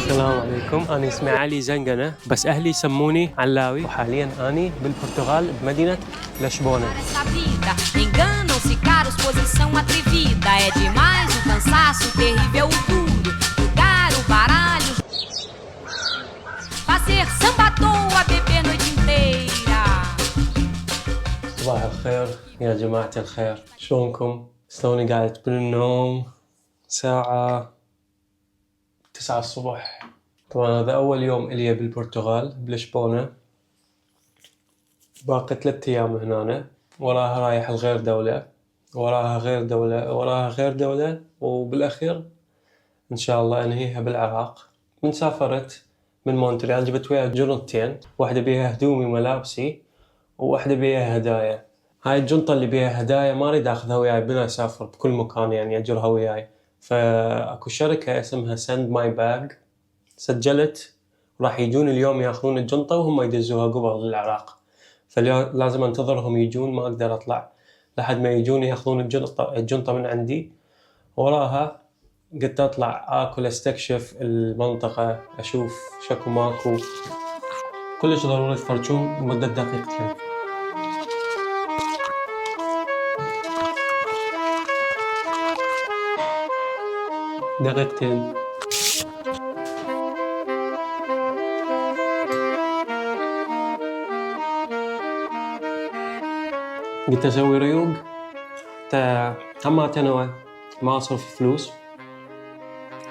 السلام عليكم، أنا اسمي علي زنقنة بس أهلي يسموني علاوي، وحالياً أنا بالبرتغال بمدينة لشبونة. Enganam-se caros, posição atrevida. É demais o cansaço, terrível o duro. Jogar o baralho, fazer samba à toa, beber noite inteira. صباح الخير يا جماعة الخير، شلونكم؟ شلوني قاعد من النوم؟ ساعة 9 الصبح. طبعا هذا أول يوم إلي بالبرتغال بلشبونة، باقي 3 أيام هنا، وراها رايح لغير دولة، وراها غير دولة، وراها غير دولة، وبالأخير إن شاء الله أنهيها بالعراق. من سافرت من مونتريال جبت وياها جنطتين، واحدة بيها هدومي وملابسي وواحدة بيها هدايا. هاي الجنطة اللي بيها هدايا ما أريد أخذها وياي بلا أسافر بكل مكان، يعني أجرها وياي، فأكو شركة اسمها Send My Bag سجلت راح يجون اليوم ياخذون الجنطة وهم يدزوها قبل للعراق، فلازم انتظرهم يجون، ما أقدر أطلع لحد ما يجون ياخذون الجنطة من عندي. وراها قلت أطلع آكل أستكشف المنطقة، أشوف شكو ماكو، كلش ضروري تفرجون لمدة دقيقتين. دقيقتين. قلت أسوي ريوق، هماتنا ما أصرف فلوس،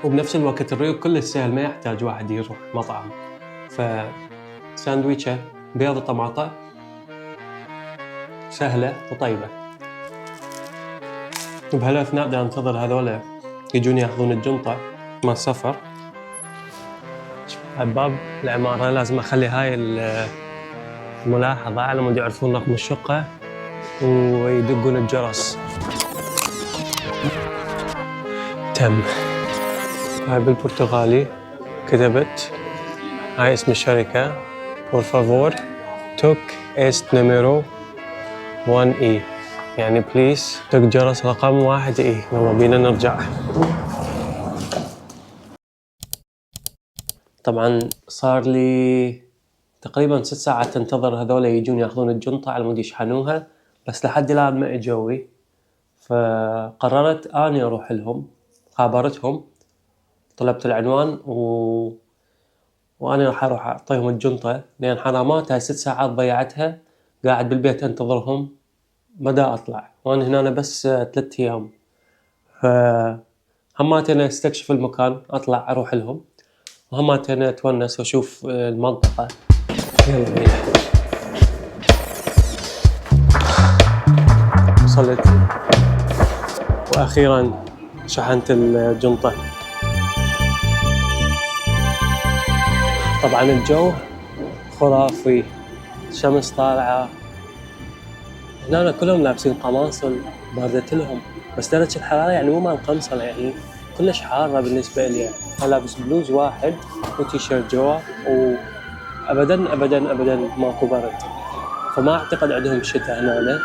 وبنفس الوقت الريوق كله سهل، ما يحتاج واحد يروح مطعم. فساندويتشة بيض طماطة سهلة وطيبة. وبهالأثناء دا أنتظر هذولا يجون ياخذون الجنطة مع السفر. باب العمارة لازم أخلي هاي الملاحظة على مود يعرفون رقم الشقة ويدقون الجرس. تم. هاي بالبرتغالي كتبت، هاي اسم الشركة، por favor toc este número 1E، يعني بليز دق جرس رقم 1E. يلا بينا نرجع. طبعا صار لي تقريبا 6 ساعات انتظر هذولا يجون ياخذون الجنطة على مود يشحنوها، بس لحد الآن ما اجوي. فقررت اني اروح لهم، خابرتهم، طلبت العنوان وانا راح اروح اعطيهم الجنطة، لان حرامات هاي 6 ساعات ضيعتها قاعد بالبيت انتظرهم، مدى اطلع وانا هنا بس 3 ايام. هماتنا استكشف المكان، اطلع اروح لهم، وهماتنا اتونس واشوف المنطقة. يلا بينا. وصلت واخيرا شحنت الجنطة. طبعا الجو خرافي، الشمس طالعة، هنا كلهم لابسين قماصل باردت لهم، بس درجة الحرارة يعني مو مال قمصل، يعني كلش حارة بالنسبة لي. أنا لابس بلوز واحد وتيشيرت جوا، وأبدا أبدا أبدا ماكو برد، فما أعتقد عندهم شتاء هنا.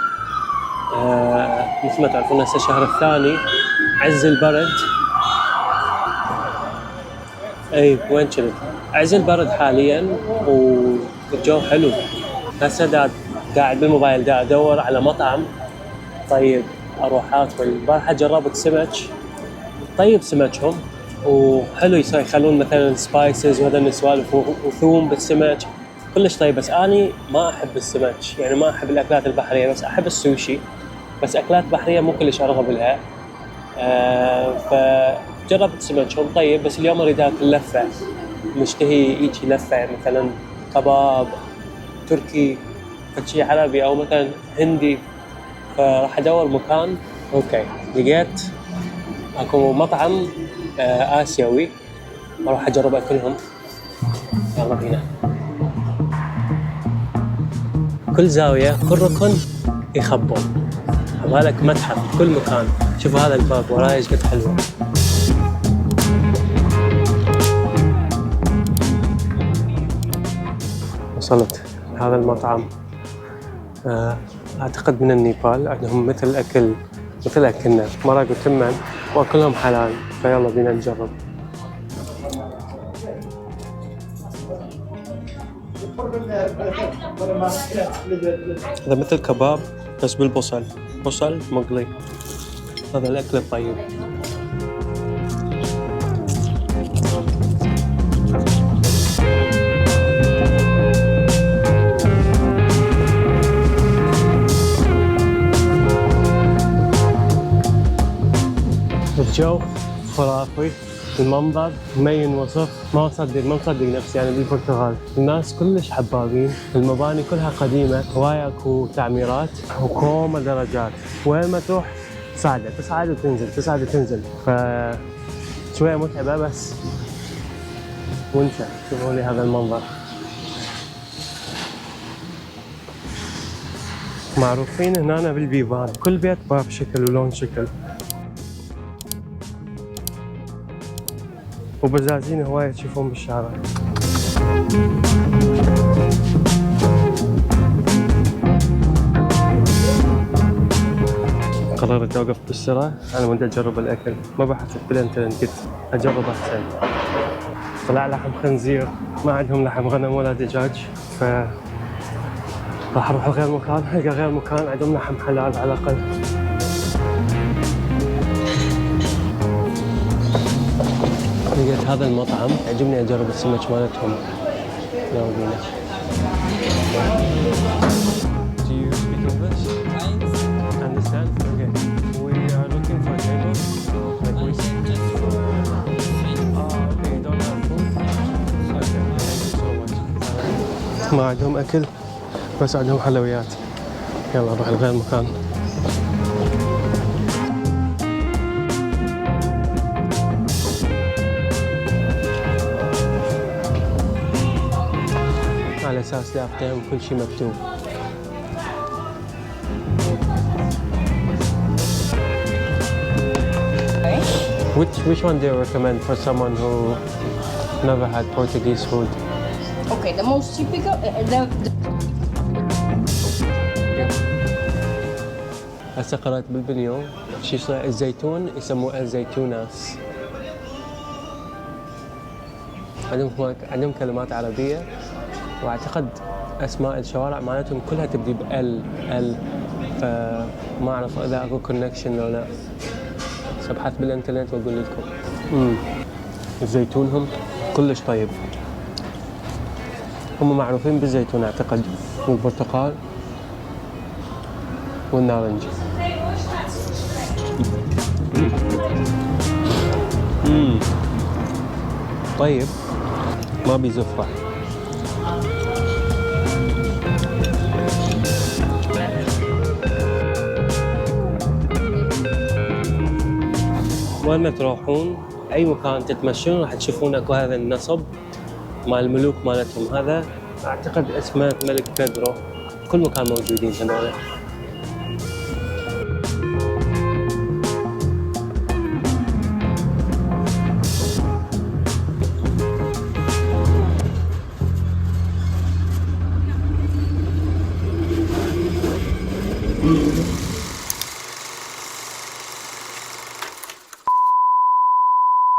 مثل ما تعرفون هسه الشهر الثاني عز البرد. أي وين كنت؟ عز البرد حاليا والجو حلو. هسه قاعد بالموبايل دا أدور على مطعم طيب أروح آكل. البارحة جربت سمك طيب، سمكهم وحلو، يخلون مثلا سبايسز وهذا السوالف وثوم بالسمك كلش طيب. بس أني ما أحب السمك، يعني ما أحب الأكلات البحرية، بس أحب السوشي، بس أكلات بحرية مو كلش أرغب لها. فجربت سمكهم طيب، بس اليوم أريد أكل لفة، مشتهي إيجي لفة، مثلا كباب تركي، فشي عربي أو مثلا هندي. فراح أدور مكان. أوكي لقيت أكو مطعم آسيوي، أروح أجرب أكلهم. يلا بينا. كل زاوية كل ركن يخبون، مالك متحف كل مكان. شوفوا هذا الباب وراي ايش قد حلوة. وصلت هذا المطعم. أعتقد من النيبال، عندهم مثل أكلنا مرق وتمن وأكلهم حلال، فيلا بينا نجرب. هذا مثل كباب بس بالبصل، بصل مقلي. هذا الأكل الطيب. الجو خرافي، المنظر ما ينوصف، ما مصدق نفسي يعني بالبرتغال. الناس كلش حبابين، المباني كلها قديمة، هواي اكو تعميرات وكومة درجات، وين ما تروح تصعد وتنزل، ف شوية متعبة بس وانسى. شوفوا لي هذا المنظر، معروفين هنا بالبيبان، كل بيت باب شكل ولون شكل، وبزازين هواية تشوفون بالشارع. قررت أوقف بالسرعة على مود أجرب الأكل، ما بحثت بالإنترنت، قلت أجرب أحسن. طلع لحم خنزير، ما عندهم لحم غنم ولا دجاج، ف راح أروح لغير مكان، ألقى غير مكان عندهم لحم حلال على الأقل. لقيت هذا المطعم عجبني، أجرب السمك مالتهم. يلا بينا. Do you speak English? Understand? Okay. We are looking for table. Like we said. Okay. You don't have food? Okay. Thank you so much. ما عندهم أكل بس عندهم حلويات. يلا نروح لغير مكان. على أساس لافتهم كل شيء مكتوب. Which one do you recommend for someone who never had Portuguese food? Okay, the most typical. هسه قرأت بالفيديو شي صار الزيتون يسموه الزيتوناس. عندهم كلمات عربية، واعتقد اسماء الشوارع مالتهم كلها تبدي ال فما اعرف اذا اكو كونكشن لو لا. سبحت بالانترنت واقول لكم. زيتونهم كلش طيب، هم معروفين بالزيتون اعتقد، والبرتقال والنارنج. طيب ما بيزفح. وين ما تروحون اي مكان تتمشون راح تشوفون اكو هذا النصب مال الملوك مالتهم. هذا اعتقد اسمه ملك بيدرو، كل مكان موجودين هذول.